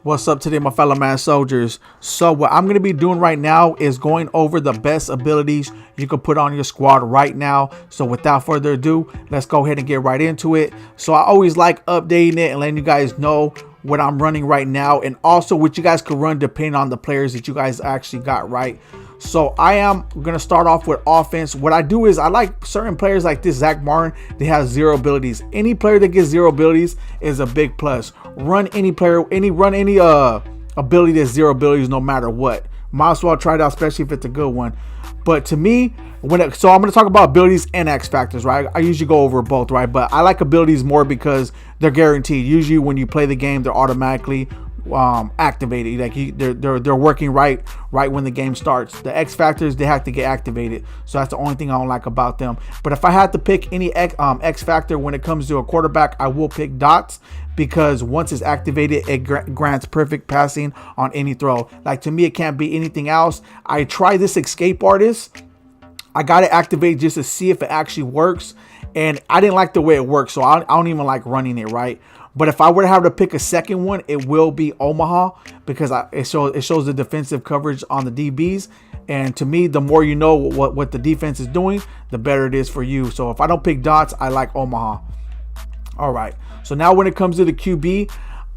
What's up today, my fellow man soldiers? So what I'm going to be doing right now is going over the best abilities you can put on your squad right now. So without further ado, let's go ahead and get right into it. So I always like updating it and letting you guys know what I'm running right now, and also what you guys could run depending on the players that you guys actually got right. So I am going to start off with offense. What I do is I like certain players like this Zach Martin. They have zero abilities. Any player that gets zero abilities is a big plus. Run any player, run any ability that's zero abilities, no matter what. Might as well try it out, especially if it's a good one. But to me, so I'm going to talk about abilities and X factors, right? I usually go over both, right? But I like abilities more because they're guaranteed. Usually when you play the game, they're automatically activated. Like they're working right when the game starts. The X factors, they have to get activated. So that's the only thing I don't like about them. But if I had to pick any X factor when it comes to a quarterback, I will pick dots, because once it's activated, it grants perfect passing on any throw. Like, to me, it can't be anything else. I tried this escape artist. I got it activated just to see if it actually works, and I didn't like the way it works, so I don't even like running it, right? But if I were to have to pick a second one, it will be Omaha, because it shows the defensive coverage on the DBs. And to me, the more you know what the defense is doing, the better it is for you. So if I don't pick dots, I like Omaha. All right. So now when it comes to the QB,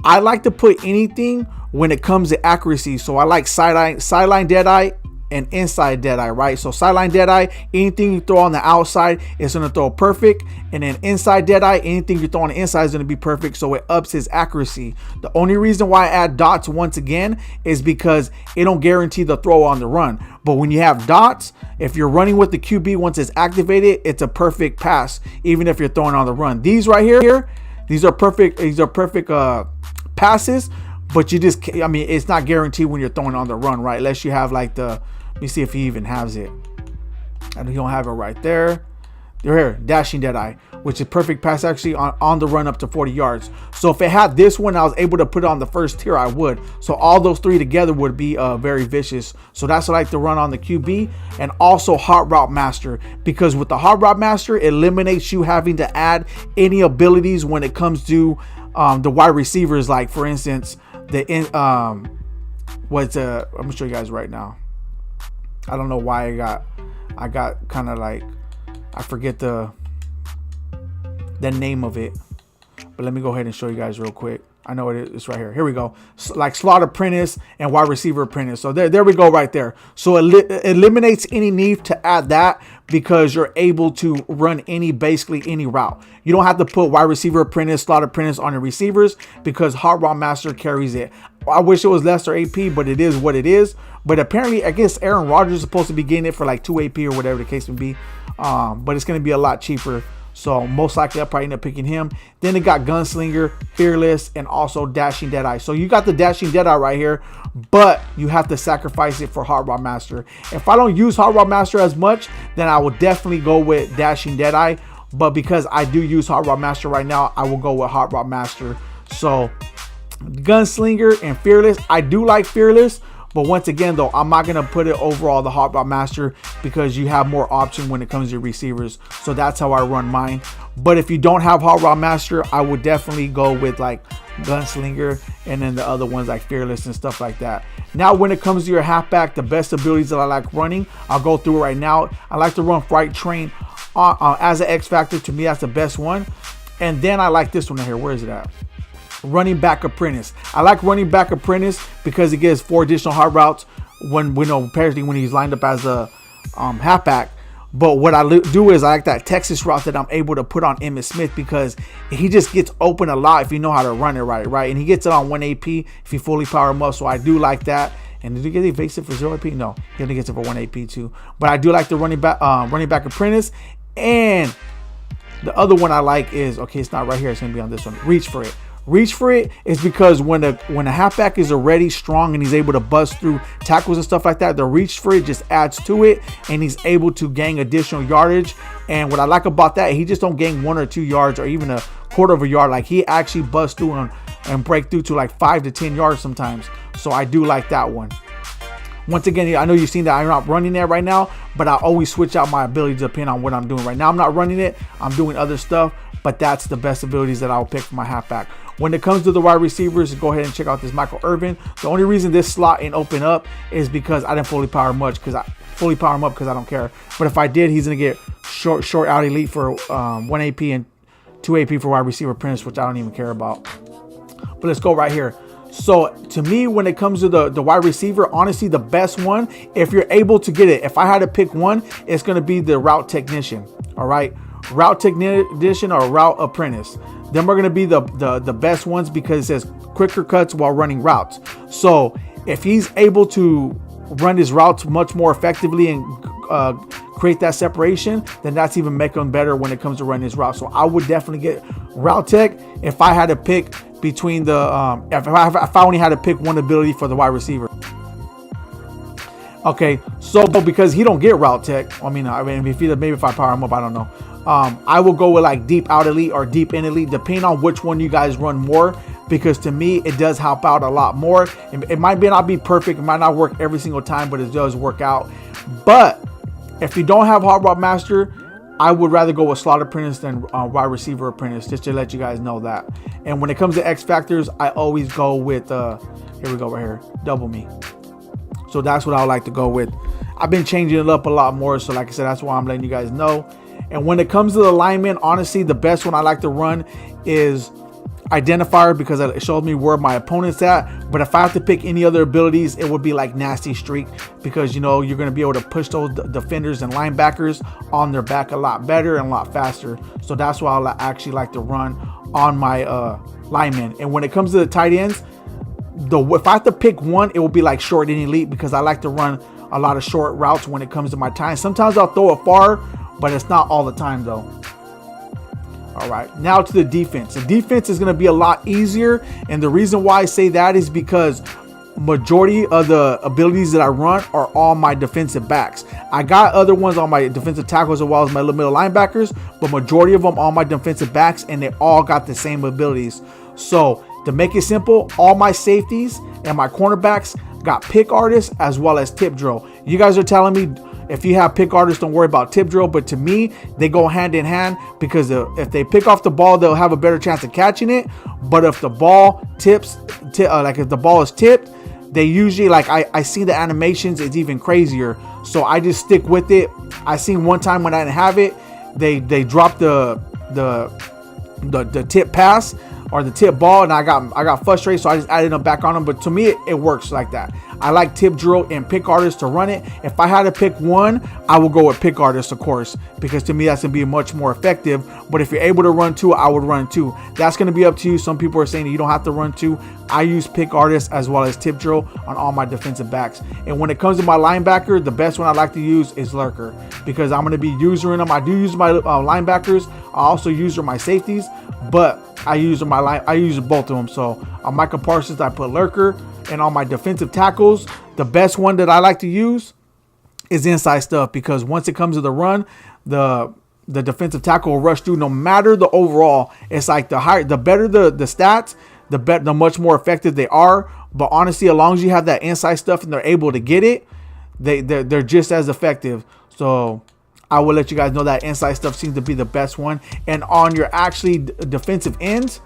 I like to put anything when it comes to accuracy. So I like sideline deadeye and inside deadeye, right? So sideline deadeye, anything you throw on the outside is going to throw perfect, and then inside deadeye, anything you throw on the inside is going to be perfect, so it ups his accuracy. The only reason why I add dots once again is because it don't guarantee the throw on the run. But when you have dots, if you're running with the QB, once it's activated, it's a perfect pass, even if you're throwing on the run. These right here, these are perfect passes, but it's not guaranteed when you're throwing on the run, right? Unless you have like let me see if he even has it. And he don't have it right there. They're here, dashing deadeye, which is perfect pass actually on the run up to 40 yards. So if it had this one, I was able to put it on the first tier, I would. So all those three together would be very vicious. So that's what I like to run on the QB. And also Hot Route Master, because with the Hot Route Master, it eliminates you having to add any abilities when it comes to the wide receivers. Like, for instance, I'm gonna show you guys right now. I don't know why I got kind of like, I forget the name of it, but let me go ahead and show you guys real quick. I know it's right here. Here we go. Like slot apprentice and wide receiver apprentice. So there we go right there. So it eliminates any need to add that, because you're able to run basically any route. You don't have to put wide receiver apprentice, slot apprentice on your receivers, because Hot Route Master carries it. I wish it was lesser AP, but it is what it is. But apparently, I guess Aaron Rodgers is supposed to be getting it for like 2 AP or whatever the case may be. But it's going to be a lot cheaper. So most likely I'll probably end up picking him. Then it got Gunslinger, Fearless, and also Dashing Deadeye. So you got the Dashing Deadeye right here, but you have to sacrifice it for Hot Route Master. If I don't use Hot Route Master as much, then I will definitely go with Dashing Deadeye. But because I do use Hot Route Master right now, I will go with Hot Route Master. So Gunslinger and Fearless. I do like Fearless, but once again though, I'm not gonna put it overall the Hot Route Master, because you have more option when it comes to your receivers. So that's how I run mine. But if you don't have Hot Route Master, I would definitely go with like Gunslinger, and then the other ones like Fearless and stuff like that. Now when it comes to your halfback, the best abilities that I like running, I'll go through it right now. I like to run Fright Train as an X factor. To me, that's the best one. And then I like this one right here. Where is it at? Running Back Apprentice. I like Running Back Apprentice because it gives 4 additional hard routes apparently when he's lined up as a halfback. But what I do is I like that Texas route that I'm able to put on Emmitt Smith, because he just gets open a lot if you know how to run it right? And he gets it on 1 AP if you fully power him up. So I do like that. And did he get evasive for 0 AP? No, he only gets it for 1 AP too. But I do like the Running Back Apprentice. And the other one I like is, okay, it's not right here. It's gonna be on this one. Reach for it. Reach for it is because when a halfback is already strong and he's able to bust through tackles and stuff like that, the reach for it just adds to it, and he's able to gain additional yardage. And what I like about that, he just don't gain 1 or 2 yards or even a quarter of a yard. Like, he actually busts through and break through to like 5 to 10 yards sometimes. So I do like that one. Once again, I know you've seen that I'm not running that right now, but I always switch out my ability depending on what I'm doing. Right now I'm not running it, I'm doing other stuff, but that's the best abilities that I'll pick for my halfback. When it comes to the wide receivers, go ahead and check out this Michael Irvin. The only reason this slot ain't open up is because I didn't fully power him up because I don't care. But if I did, he's gonna get short out elite for 1 AP and 2 AP for wide receiver apprentice, which I don't even care about. But let's go right here. So to me, when it comes to the wide receiver, honestly, the best one, if you're able to get it, if I had to pick one, it's going to be the route technician. All right. Route technician or route apprentice. Them are going to be the best ones because it says quicker cuts while running routes. So if he's able to run his routes much more effectively and create that separation, then that's even make him better when it comes to running his route. So I would definitely get route tech if I had to pick between the if I only had to pick one ability for the wide receiver. Okay, so because he don't get route tech, I mean if I power him up, I don't know. I will go with like deep out elite or deep in elite, depending on which one you guys run more. Because to me, it does help out a lot more. It might not be perfect, it might not work every single time, but it does work out. But if you don't have Hot Route Master, I would rather go with slot apprentice than wide receiver apprentice, just to let you guys know that. And when it comes to X factors, I always go with here we go right here, double me. So that's what I would like to go with. I've been changing it up a lot more, so like I said, that's why I'm letting you guys know. And when it comes to the lineman, honestly, the best one I like to run is identifier because it shows me where my opponent's at. But if I have to pick any other abilities, it would be like nasty streak, because you know you're going to be able to push those defenders and linebackers on their back a lot better and a lot faster. So that's why I actually like to run on my linemen. And when it comes to the tight ends, if I have to pick one, it will be like short and elite, because I like to run a lot of short routes when it comes to my time. Sometimes I'll throw it far, but it's not all the time though. All right, now to the defense. The defense is going to be a lot easier, and the reason why I say that is because majority of the abilities that I run are all my defensive backs. I got other ones on my defensive tackles as well as my middle linebackers, but majority of them are my defensive backs, and they all got the same abilities. So to make it simple, all my safeties and my cornerbacks got pick artists as well as tip drill. You guys are telling me if you have pick artists, don't worry about tip drill, but to me, they go hand in hand, because if they pick off the ball, they'll have a better chance of catching it. But if the ball tips, like if the ball is tipped, they usually, like I see the animations, it's even crazier. So I just stick with it. I seen one time when I didn't have it, they dropped the tip pass or the tip ball, and I got frustrated, so I just added them back on them. But to me, it works like that. I like tip drill and pick artist to run it. If I had to pick one, I will go with pick artist, of course, because to me that's gonna be much more effective. But if you're able to run two, I would run two. That's gonna be up to you. Some people are saying that you don't have to run two. I use pick artist as well as tip drill on all my defensive backs. And when it comes to my linebacker, the best one I like to use is lurker, because I'm gonna be using them. I do use my linebackers. I also use my safeties, but I use both of them. So on Michael Parsons, I put lurker, and on my defensive tackles, the best one that I like to use is inside stuff, because once it comes to the run, the defensive tackle will rush through no matter the overall. It's like the better the stats, the much more effective they are. But honestly, as long as you have that inside stuff and they're able to get it, they're just as effective. So I will let you guys know that inside stuff seems to be the best one. And on your actually defensive ends,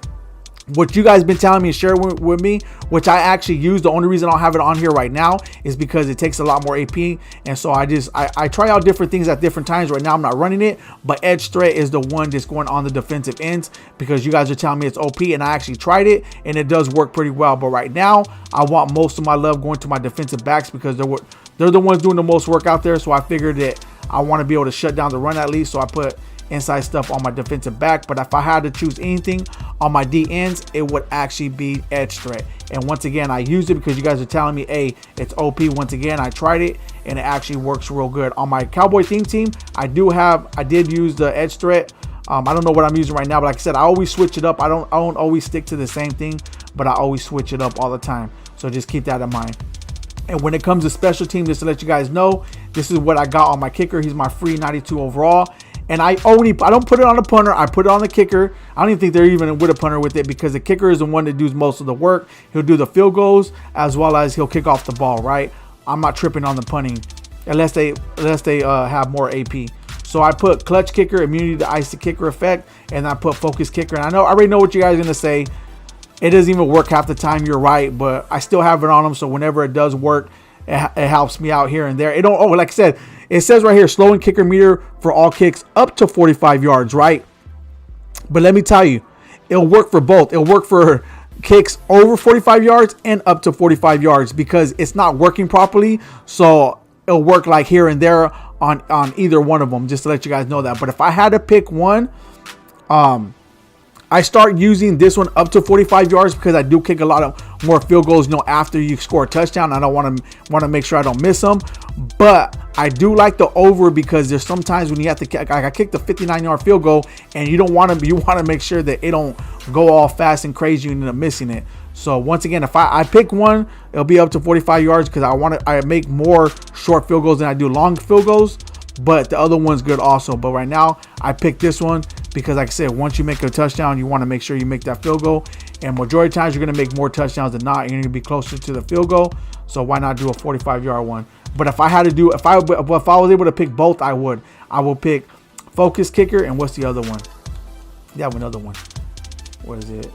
what you guys been telling me and sharing with me, which I actually use, the only reason I don't have it on here right now is because it takes a lot more AP. And so I try out different things at different times. Right now I'm not running it, but edge threat is the one that's going on the defensive ends, because you guys are telling me it's OP, and I actually tried it and it does work pretty well. But right now I want most of my love going to my defensive backs, because they're the ones doing the most work out there. So I figured that I want to be able to shut down the run at least. So I put inside stuff on my defensive back. But if I had to choose anything on my D ends, it would actually be edge threat. And once again, I used it because you guys are telling me, hey, it's OP. Once again, I tried it and it actually works real good. On my Cowboy theme team, I did use the edge threat. I don't know what I'm using right now, but like I said, I always switch it up. I don't always stick to the same thing, but I always switch it up all the time. So just keep that in mind. And when it comes to special team, just to let you guys know, this is what I got on my kicker. He's my free 92 overall. And I don't put it on the punter. I put it on the kicker. I don't even think they're even with a punter with it, because the kicker is the one that does most of the work. He'll do the field goals as well as he'll kick off the ball, right? I'm not tripping on the punting unless they have more AP. So I put clutch kicker, immunity to ice the kicker effect, and I put focus kicker. And I already know what you guys are going to say. It doesn't even work half the time, you're right, but I still have it on them, so whenever it does work, it helps me out here and there. It don't, oh, like I said, it says right here, slowing kicker meter for all kicks up to 45 yards, right? But let me tell you, it'll work for both. It'll work for kicks over 45 yards and up to 45 yards because it's not working properly. So it'll work like here and there on either one of them, just to let you guys know that. But if I had to pick one, I start using this one up to 45 yards because I do kick a lot of more field goals, you know, after you score a touchdown. I don't want to make sure I don't miss them. But I do like the over because there's sometimes when you have to kick, like I kicked the 59-yard field goal and you want to make sure that it don't go all fast and crazy and end up missing it. So once again, if I pick one, it'll be up to 45 yards because I make more short field goals than I do long field goals. But the other one's good also. But right now, I picked this one because, like I said, once you make a touchdown, you want to make sure you make that field goal. And majority of times, you're going to make more touchdowns than not. You're going to be closer to the field goal. So why not do a 45-yard one? But if I had to do, if I was able to pick both, I would. I will pick focus kicker and what's the other one? They have another one. What is it?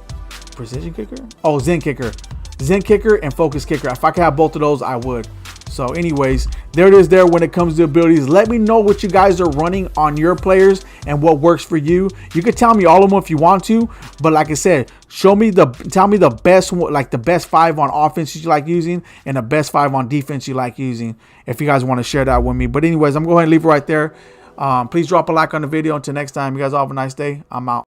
Precision kicker? Oh, Zen kicker. Zen kicker and focus kicker. If I could have both of those, I would. So anyways, there it is there when it comes to abilities. Let me know what you guys are running on your players and what works for you. You can tell me all of them if you want to, but like I said, tell me the best one, like the best 5 on offense you like using and the best 5 on defense you like using, if you guys want to share that with me. But anyways, I'm going to leave it right there. Please drop a like on the video. Until next time, you guys all have a nice day. I'm out.